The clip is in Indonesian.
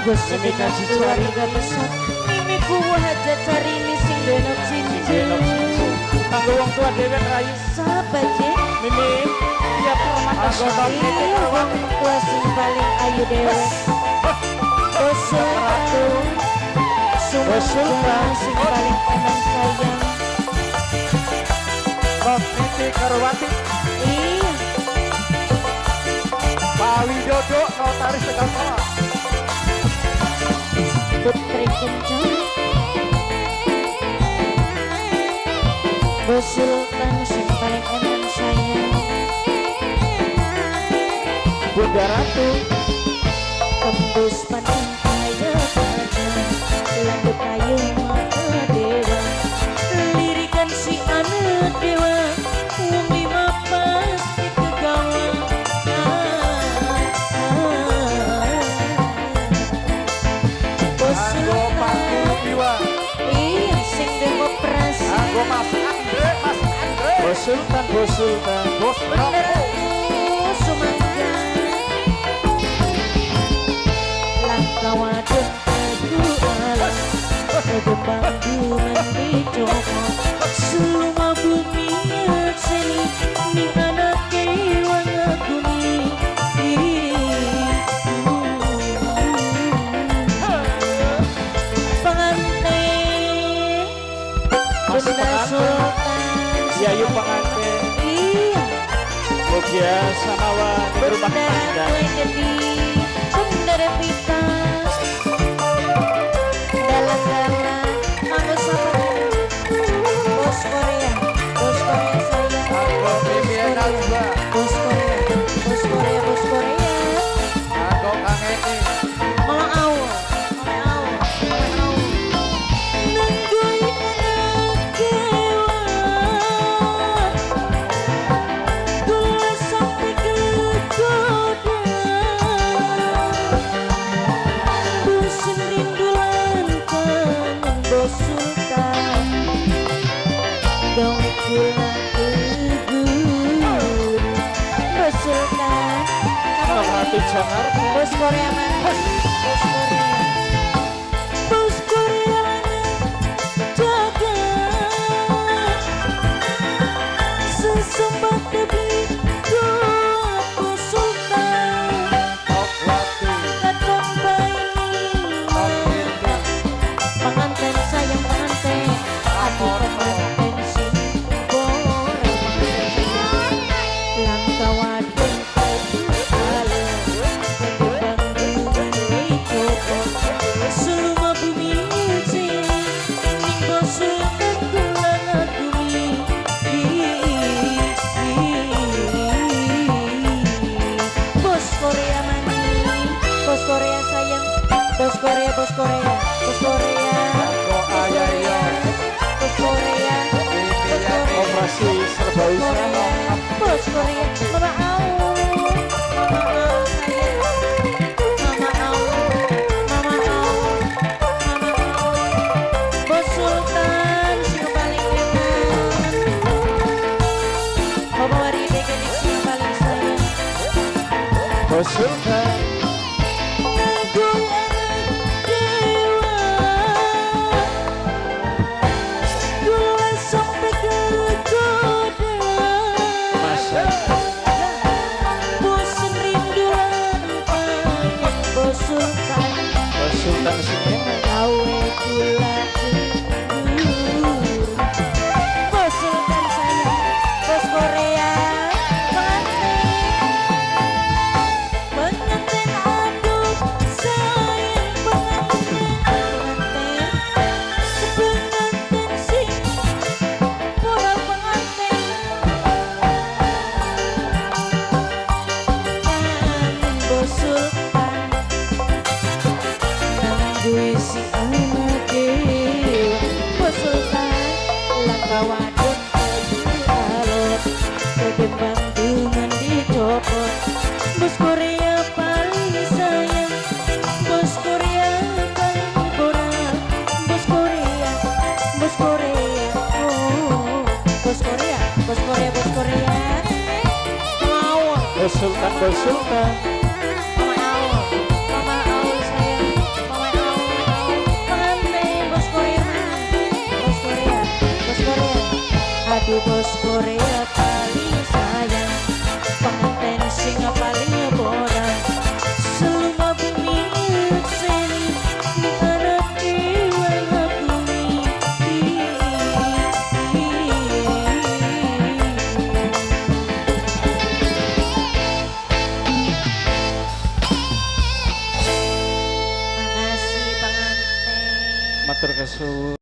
Gus sedina keluarga besar mimiku hajat cari ini sing denok cincin kanggo wong tua dhewe rayu sahabat je mimi tiap permata iya wong tua sing paling ayu dewe bosul ratu sumangga sing paling emang sayang Bos Niti Karwati iya Pak Widodo notaris Tegal Sawah putri kencang Bos Sultan sing paling enak sayang Bunda Ratu tembus pandang kaya pada lagu kayu mata dewa lirikan si anak dewa wong lima pasti kegawa Bos Sultan iya sing demokrasi Mas Andre Bos Sultan Bos Sumangga langkah wadon aku alas kegembang duman dicopot seluma bumi seni ni anak kewang aku ni pengantin Bunda Sultan Yayu pengantin iya Mugia Samawa berumah tangga Bendera pitas dalam-dalam aku sapa bos Korea saya Aku Vivian Nazwa bos Korea Aku Kang Eni mama awal nanggoy anak kewa gula sampai kegoda bosan rinduan kangen Bos Sultan gawe kula tegur Bos Sultan Ratu Jakarta Bos Korea mana? Bos Korea jaga sesumbat demi doa Bos Sultan Okwati kadang bayi pengantin sayang pengantin aku pengantin sing goreng langkah wadon seluma bumi sing ning Bos Sultan kulangan bumi Bos Korea mani Bos Korea sayang Bos Korea Aku Ayaya Bos Korea Operasi Serba Usaha Bos Korea mama au sayang mama au Bos Sultan sing paling enak mama wari degenik sing paling sayang Bos Sultan nanggung anak dewa gula sampai kegoda Masa bosan rinduan pengen Bos Sultan sini gawe kula tegur Bos Sultan sayang Bos Korea pengantin aduh sayang pengantin sing pura pengantin kangen Bos Sultan nangguy si anak dewa Bos Sultan langkah wadon alot kegembang dengan dicopot Bos Korea paling sayang Bos Korea paling kurang Bos Korea oh Bos Korea mau Bos Sultan mama au sayang Ibu bos Korea